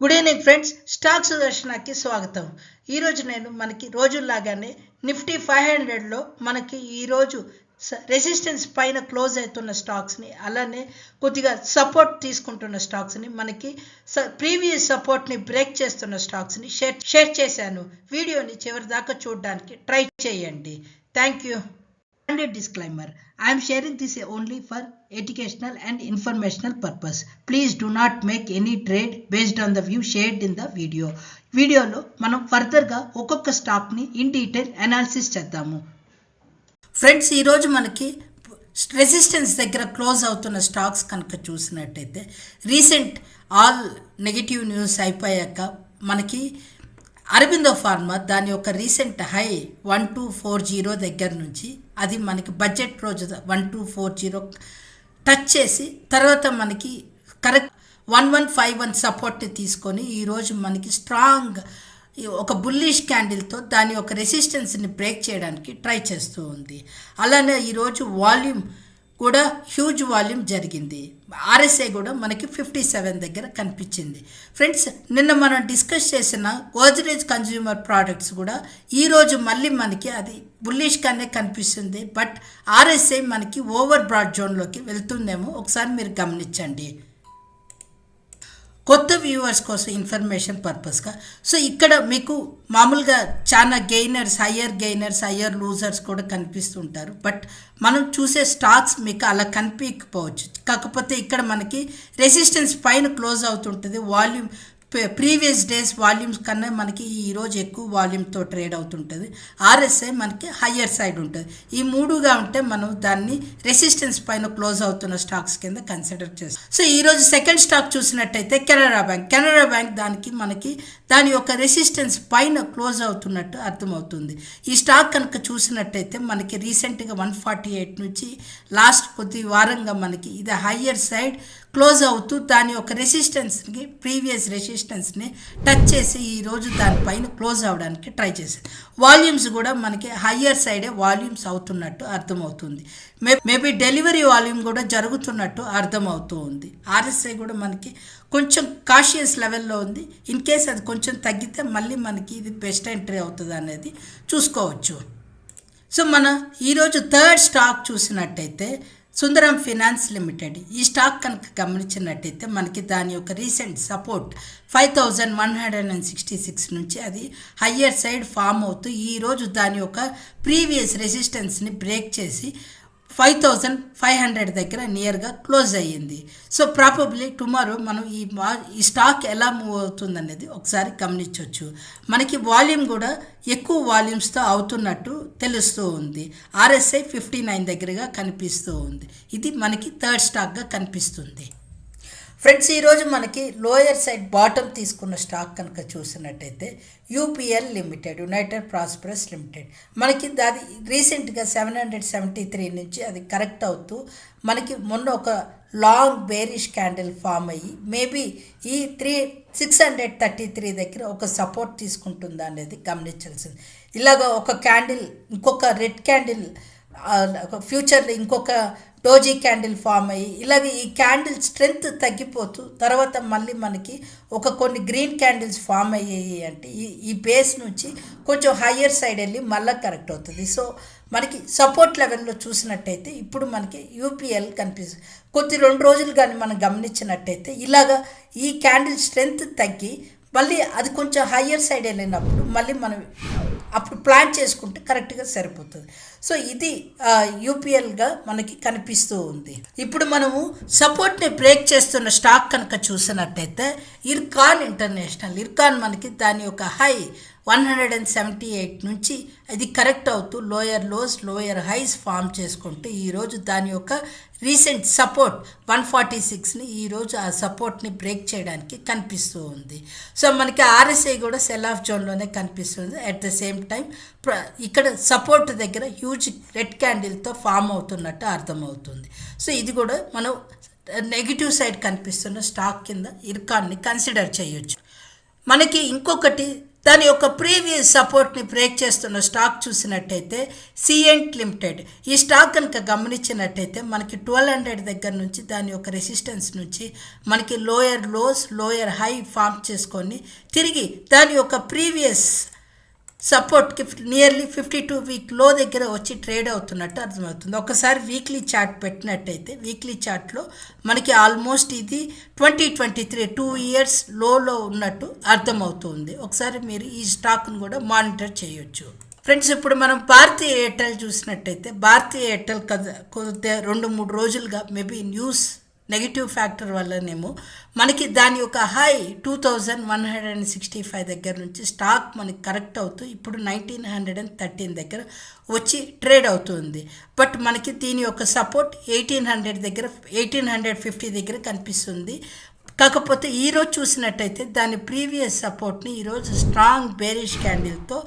Good evening friends, stock సుదర్శనకి స్వాగతం. ఈరోజు నేను మనకి రోజుల్లాగానే నిఫ్టీ 500లో మనకి ఈరోజు రెసిస్టెన్స్ పైన క్లోజ్ అవుతున్న స్టాక్స్ని, అలానే కొద్దిగా సపోర్ట్ తీసుకుంటున్న స్టాక్స్ని, మనకి ప్రీవియస్ సపోర్ట్ని బ్రేక్ చేస్తున్న స్టాక్స్ని షేర్ చేశాను. వీడియోని చివరి దాకా చూడడానికి ట్రై చేయండి. Thank you. Disclaimer: I am sharing this only for educational and informational purpose. Please do not make any trade based on the view shared in the video. వీడియోలో మనం ఫర్దర్గా ఒక్కొక్క స్టాక్ని ఇన్ డీటెయిల్ అనాలిసిస్ చేద్దాము. Friends, ఈరోజు మనకి resistance దగ్గర close అవుతున్న stocks కనుక చూసినట్టయితే, రీసెంట్ ఆల్ నెగిటివ్ న్యూస్ అయిపోయాక మనకి అరబిందో ఫార్మా దాని యొక్క రీసెంట్ హై 1240 దగ్గర నుంచి అది మనకి బడ్జెట్ రోజు 1240 టచ్ చేసి తర్వాత మనకి కరెక్ట్ 1151 సపోర్ట్ని తీసుకొని ఈరోజు మనకి స్ట్రాంగ్ ఒక బుల్లిష్ క్యాండిల్తో దాని యొక్క రెసిస్టెన్స్ని బ్రేక్ చేయడానికి ట్రై చేస్తూ ఉంది. అలానే ఈరోజు వాల్యూమ్ కూడా హ్యూజ్ వాల్యూమ్ జరిగింది. ఆర్ఎస్ఐ కూడా మనకి 57 దగ్గర కనిపించింది. ఫ్రెండ్స్, నిన్న మనం డిస్కస్ చేసిన గోద్రేజ్ కన్జ్యూమర్ ప్రోడక్ట్స్ కూడా ఈరోజు మళ్ళీ మనకి అది బుల్లిష్గానే కనిపిస్తుంది. బట్ ఆర్ఎస్ఐ మనకి ఓవర్ బ్రాడ్ జోన్లోకి వెళ్తుందేమో ఒకసారి మీరు గమనించండి. కొత్త వ్యూవర్స్ కోసం ఇన్ఫర్మేషన్ పర్పస్గా, సో ఇక్కడ మీకు మామూలుగా చాలా హయ్యర్ లూజర్స్ కూడా కనిపిస్తుంటారు. బట్ మనం చూసే స్టాక్స్ మీకు అలా కనిపించకపోవచ్చు. కాకపోతే ఇక్కడ మనకి రెసిస్టెన్స్ పైన క్లోజ్ అవుతుంటుంది. వాల్యూమ్ ప్రీవియస్ డేస్ వాల్యూమ్స్ కన్నా మనకి ఈరోజు ఎక్కువ వాల్యూమ్తో ట్రేడ్ అవుతుంటుంది. ఆర్ఎస్ఐ మనకి హయ్యర్ సైడ్ ఉంటుంది. ఈ మూడుగా ఉంటే మనం దాన్ని రెసిస్టెన్స్ పైన క్లోజ్ అవుతున్న స్టాక్స్ కింద కన్సిడర్ చేస్తాం. సో ఈరోజు సెకండ్ స్టాక్ చూసినట్టయితే కెనరా బ్యాంక్ దానికి మనకి దాని యొక్క రెసిస్టెన్స్ పైన క్లోజ్ అవుతున్నట్టు అర్థమవుతుంది. ఈ స్టాక్ కనుక చూసినట్టయితే మనకి రీసెంట్గా 148 నుంచి లాస్ట్ కొద్ది వారంగా మనకి ఇది హయ్యర్ సైడ్ క్లోజ్ అవుతూ దాని యొక్క రెసిస్టెన్స్ని ప్రీవియస్ రెసిస్టెన్స్ని టచ్ చేసి ఈరోజు దానిపైన క్లోజ్ అవ్వడానికి ట్రై చేసింది. వాల్యూమ్స్ కూడా మనకి హయ్యర్ సైడే వాల్యూమ్స్ అవుతున్నట్టు అర్థమవుతుంది. మేబీ డెలివరీ వాల్యూమ్ కూడా జరుగుతున్నట్టు అర్థమవుతూ ఉంది. ఆర్ఎస్ఐ కూడా మనకి కొంచెం కాషియస్ లెవెల్లో ఉంది. ఇన్ కేస్ అది కొంచెం తగ్గితే మళ్ళీ మనకి ఇది బెస్ట్ ఎంట్రీ అవుతుంది అనేది చూసుకోవచ్చు. సో మన ఈరోజు థర్డ్ స్టాక్ చూసినట్టయితే సుందరం ఫినాన్స్ లిమిటెడ్. ఈ స్టాక్ కనుక గమనించినట్టయితే మనకి దాని యొక్క రీసెంట్ సపోర్ట్ 5166 నుంచి అది హయ్యర్ సైడ్ ఫామ్ అవుతూ ఈరోజు దాని యొక్క ప్రీవియస్ రెసిస్టెన్స్ని బ్రేక్ చేసి 5500 దగ్గర నియర్గా క్లోజ్ అయ్యింది. సో ప్రాబబ్లీ టుమారో మనం ఈ స్టాక్ ఎలా మూవ్ అవుతుంది అనేది ఒకసారి గమనించవచ్చు. మనకి వాల్యూమ్ కూడా ఎక్కువ వాల్యూమ్స్తో అవుతున్నట్టు తెలుస్తూ ఉంది. ఆర్ఎస్ఐ 59 దగ్గరగా కనిపిస్తూ ఉంది. ఇది మనకి థర్డ్ స్టాక్గా కనిపిస్తుంది. ఫ్రెండ్స్, ఈరోజు మనకి లోయర్ సైడ్ బాటమ్ తీసుకున్న స్టాక్ కనుక చూసినట్టయితే UPL limited, United prosperous limited, మనకి అది రీసెంట్గా 773 నుంచి అది కరెక్ట్ అవుతూ మనకి మొన్న ఒక లాంగ్ బేరిష్ క్యాండిల్ ఫామ్ అయ్యి మేబీ ఈ 633 దగ్గర ఒక సపోర్ట్ తీసుకుంటుందా అనేది గమనించాల్సింది. ఇలాగ ఒక క్యాండిల్, ఇంకొక రెడ్ క్యాండిల్, ఫ్యూచర్లో ఇంకొక డోజీ క్యాండిల్ ఫామ్ అయ్యి ఇలాగే ఈ క్యాండిల్ స్ట్రెంగ్త్ తగ్గిపోతూ తర్వాత మళ్ళీ మనకి కొన్ని గ్రీన్ క్యాండిల్స్ ఫామ్ అయ్యాయి అంటే ఈ బేస్ నుంచి కొంచెం హయ్యర్ సైడ్ వెళ్ళి మళ్ళీ కరెక్ట్ అవుతుంది. సో మనకి సపోర్ట్ లెవెల్లో చూసినట్టయితే ఇప్పుడు మనకి యూపీఎల్ కనిపిస్తుంది. 2 రోజులు కానీ మనం గమనించినట్టయితే ఇలాగా ఈ క్యాండిల్ స్ట్రెంగ్త్ తగ్గి మళ్ళీ అది కొంచెం హయ్యర్ సైడ్ వెళ్ళినప్పుడు మళ్ళీ మనం అప్పుడు ప్లాన్ చేసుకుంటే కరెక్ట్గా సరిపోతుంది. సో ఇది యూపీఎల్గా మనకి కనిపిస్తూ ఉంది. ఇప్పుడు మనము సపోర్ట్ని బ్రేక్ చేస్తున్న స్టాక్ కనుక చూసినట్టయితే ఇర్కాన్ ఇంటర్నేషనల్. ఇర్కాన్ మనకి దాని యొక్క హై 178 నుంచి అది కరెక్ట్ అవుతూ lower lows lower highs form చేసుకుంటూ ఈరోజు దాని యొక్క రీసెంట్ సపోర్ట్ 146ని ఈరోజు ఆ సపోర్ట్ని బ్రేక్ చేయడానికి కనిపిస్తూ ఉంది. సో మనకి ఆర్ఎస్ఐ కూడా సెల్ ఆఫ్ జోన్లోనే కనిపిస్తుంది. అట్ ద సేమ్ టైం ఇక్కడ సపోర్ట్ దగ్గర హ్యూజ్ రెడ్ క్యాండిల్తో ఫామ్ అవుతున్నట్టు అర్థమవుతుంది. సో ఇది కూడా మనం నెగిటివ్ సైడ్ కనిపిస్తున్న స్టాక్ కింద ఇర్కాన్ని కన్సిడర్ చేయొచ్చు. మనకి ఇంకొకటి దాని యొక్క ప్రీవియస్ సపోర్ట్ని బ్రేక్ చేస్తున్న స్టాక్ చూసినట్టయితే సిఎంట్ లిమిటెడ్. ఈ స్టాక్ కనుక గమనించినట్టయితే మనకి 1200 దగ్గర నుంచి దాని యొక్క రెసిస్టెన్స్ నుంచి మనకి lower lows lower high form చేసుకొని తిరిగి దాని యొక్క ప్రీవియస్ సపోర్ట్కి నియర్లీ 52 వీక్ లో దగ్గర వచ్చి ట్రేడ్ అవుతున్నట్టు అర్థమవుతుంది. ఒకసారి వీక్లీ చార్ట్ పెట్టినట్టయితే వీక్లీ చార్ట్లో మనకి ఆల్మోస్ట్ ఇది 2023 2 ఇయర్స్ లోలో ఉన్నట్టు అర్థమవుతుంది. ఒకసారి మీరు ఈ స్టాక్ను కూడా మానిటర్ చేయొచ్చు. ఫ్రెండ్స్, ఇప్పుడు మనం భారతీయ ఎయిర్టెల్ చూసినట్టయితే భారతీయ ఎయిర్టెల్ కొద్దిగా 2-3 రోజులుగా మేబీ న్యూస్ నెగిటివ్ ఫ్యాక్టర్ వల్లనేమో మనకి దాని యొక్క హై 2165 దగ్గర నుంచి స్టాక్ మనకి కరెక్ట్ అవుతూ ఇప్పుడు 1913 దగ్గర వచ్చి ట్రేడ్ అవుతుంది. బట్ మనకి దీని యొక్క సపోర్ట్ 1800 దగ్గర 1850 దగ్గర కనిపిస్తుంది. కాకపోతే ఈరోజు చూసినట్టయితే దాని ప్రీవియస్ సపోర్ట్ని ఈరోజు స్ట్రాంగ్ బేరిష్ క్యాండిల్తో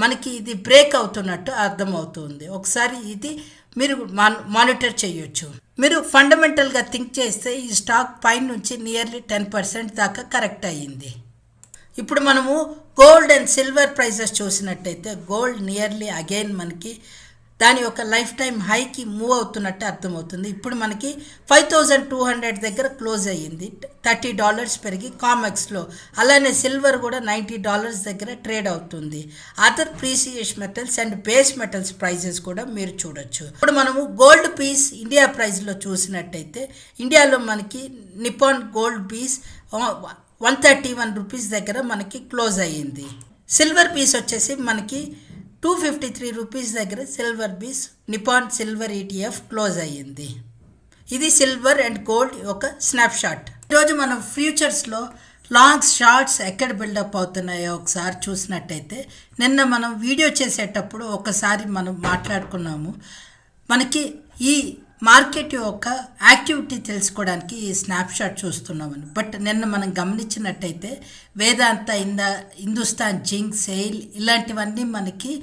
మనకి ఇది బ్రేక్ అవుతున్నట్టు అర్థమవుతుంది. ఒకసారి ఇది మీరు మానిటర్ చేయొచ్చు. మీరు ఫండమెంటల్గా థింక్ చేస్తే ఈ స్టాక్ పైన నుంచి నియర్లీ 10% దాకా కరెక్ట్ అయ్యింది. ఇప్పుడు మనము గోల్డ్ అండ్ సిల్వర్ ప్రైసెస్ చూసినట్టయితే గోల్డ్ నియర్లీ అగైన్ మనకి దాని యొక్క లైఫ్ టైం హైకి మూవ్ అవుతున్నట్టు అర్థమవుతుంది. ఇప్పుడు మనకి 5200 దగ్గర క్లోజ్ అయ్యింది, $30 పెరిగి కామెక్స్లో. అలానే సిల్వర్ కూడా $90 దగ్గర ట్రేడ్ అవుతుంది. Other precious metals and base metals prices కూడా మీరు చూడొచ్చు. ఇప్పుడు మనము గోల్డ్ పీస్ ఇండియా ప్రైస్లో చూసినట్టయితే ఇండియాలో మనకి నిపాన్ గోల్డ్ పీస్ 131 రూపీస్ దగ్గర మనకి క్లోజ్ అయ్యింది. సిల్వర్ పీస్ వచ్చేసి మనకి 253 రూపీస్ దగ్గర silver BeES Nippon silver ETF close అయ్యింది. ఇది సిల్వర్ అండ్ గోల్డ్ ఒక స్నాప్షాట్. ఈరోజు మనం ఫ్యూచర్స్లో లాంగ్స్ షార్ట్స్ ఎక్కడ బిల్డప్ అవుతున్నాయో ఒకసారి చూసినట్టయితే నిన్న మనం వీడియో చేసేటప్పుడు ఒకసారి మనం మాట్లాడుకున్నాము. మనకి ఈ మార్కెట్ యొక్క యాక్టివిటీ తెలుసుకోవడానికి ఈ స్నాప్షాట్ చూస్తున్నామని. బట్ నిన్న మనం గమనించినట్టయితే వేదాంత హిందుస్థాన్ జింక్ సెయిల్ ఇలాంటివన్నీ మనకి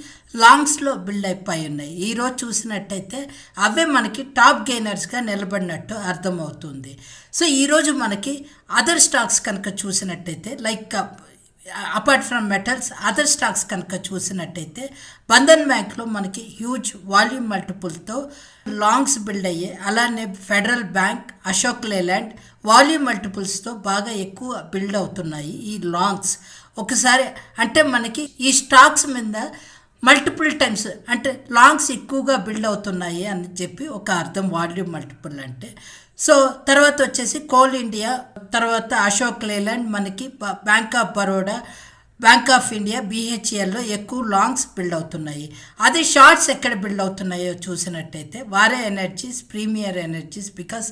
లాంగ్స్లో బిల్డ్ అయిపోయి ఉన్నాయి. ఈరోజు చూసినట్టయితే అవే మనకి టాప్ గెయినర్స్గా నిలబడినట్టు అర్థమవుతుంది. సో ఈరోజు మనకి అదర్ స్టాక్స్ కనుక చూసినట్టయితే like apart from metals other stocks కనుక చూసినట్టయితే బంధన్ బ్యాంక్లో మనకి హ్యూజ్ వాల్యూమ్ మల్టిపుల్తో లాంగ్స్ బిల్డ్ అయ్యాయి. అలానే Federal Bank, Ashok Leyland volume మల్టిపుల్స్తో బాగా ఎక్కువ బిల్డ్ అవుతున్నాయి ఈ లాంగ్స్. ఒకసారి అంటే మనకి ఈ స్టాక్స్ మీద మల్టిపుల్ టైమ్స్ అంటే లాంగ్స్ ఎక్కువగా బిల్డ్ అవుతున్నాయి అని చెప్పి ఒక అర్థం వాల్యూమ్ మల్టిపుల్ అంటే. సో తర్వాత వచ్చేసి కోల్ ఇండియా, తర్వాత అశోక్ లేలాండ్, మనకి Bank of Baroda, Bank of India, BHELలో ఎక్కువ లాంగ్స్ బిల్డ్ అవుతున్నాయి. అదే షార్ట్స్ ఎక్కడ బిల్డ్ అవుతున్నాయో చూసినట్టయితే Waaree Energies, Premier Energies, because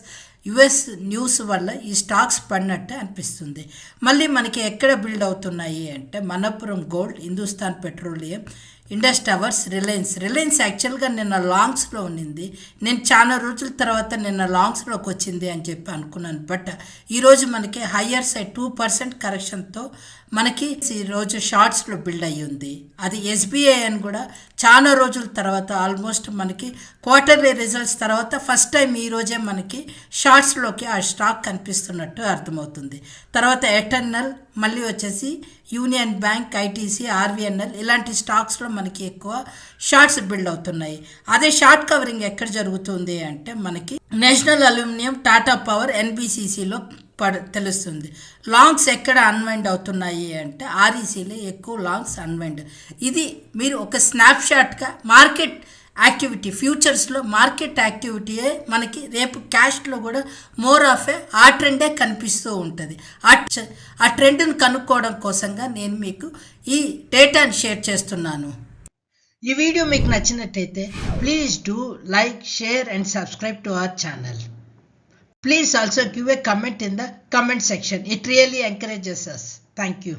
US news వల్ల ఈ స్టాక్స్ పడినట్టే అనిపిస్తుంది. మళ్ళీ మనకి ఎక్కడ బిల్డ్ అవుతున్నాయి అంటే Manappuram gold, Hindustan petroleum, Indus towers, Reliance యాక్చువల్గా నిన్న లాంగ్స్లో ఉన్నింది. నేను చాలా రోజుల తర్వాత నిన్న లాంగ్స్లోకి వచ్చింది అని చెప్పి అనుకున్నాను. బట్ ఈరోజు మనకి హయ్యర్ సైడ్ 2% కరెక్షన్తో మనకి ఈరోజు షార్ట్స్లో బిల్డ్ అయ్యి ఉంది. అది SBI అని కూడా చాలా రోజుల తర్వాత ఆల్మోస్ట్ మనకి క్వార్టర్లీ రిజల్ట్స్ తర్వాత ఫస్ట్ టైం ఈరోజే మనకి షార్ట్స్లోకి ఆ స్టాక్ కనిపిస్తున్నట్టు అర్థమవుతుంది. తర్వాత ఎటర్నల్, మళ్ళీ వచ్చేసి యూనియన్ బ్యాంక్, ITC, RVNL ఇలాంటి స్టాక్స్లో మనకి ఎక్కువ షార్ట్స్ బిల్డ్ అవుతున్నాయి. అదే షార్ట్ కవరింగ్ ఎక్కడ జరుగుతుంది అంటే మనకి నేషనల్ అల్యూమినియం, టాటా పవర్, NBCCలో తెలుస్తుంది. లాంగ్స్ ఎక్కడ అన్వైండ్ అవుతున్నాయి అంటే RECలో ఎక్కువ లాంగ్స్ అన్వైండ్. ఇది మీరు ఒక స్నాప్షాట్గా మార్కెట్ యాక్టివిటీ, ఫ్యూచర్స్లో మార్కెట్ యాక్టివిటీయే మనకి రేపు క్యాష్లో కూడా మోర్ ఆఫ్ ఆ ట్రెండే కనిపిస్తూ ఉంటుంది. ఆ ట్రెండ్ని కనుక్కోవడం కోసంగా నేను మీకు ఈ డేటాని షేర్ చేస్తున్నాను. ఈ వీడియో మీకు నచ్చినట్టయితే please do like, share and subscribe to our channel. Please also give a comment in the comment section. It really encourages us. Thank you.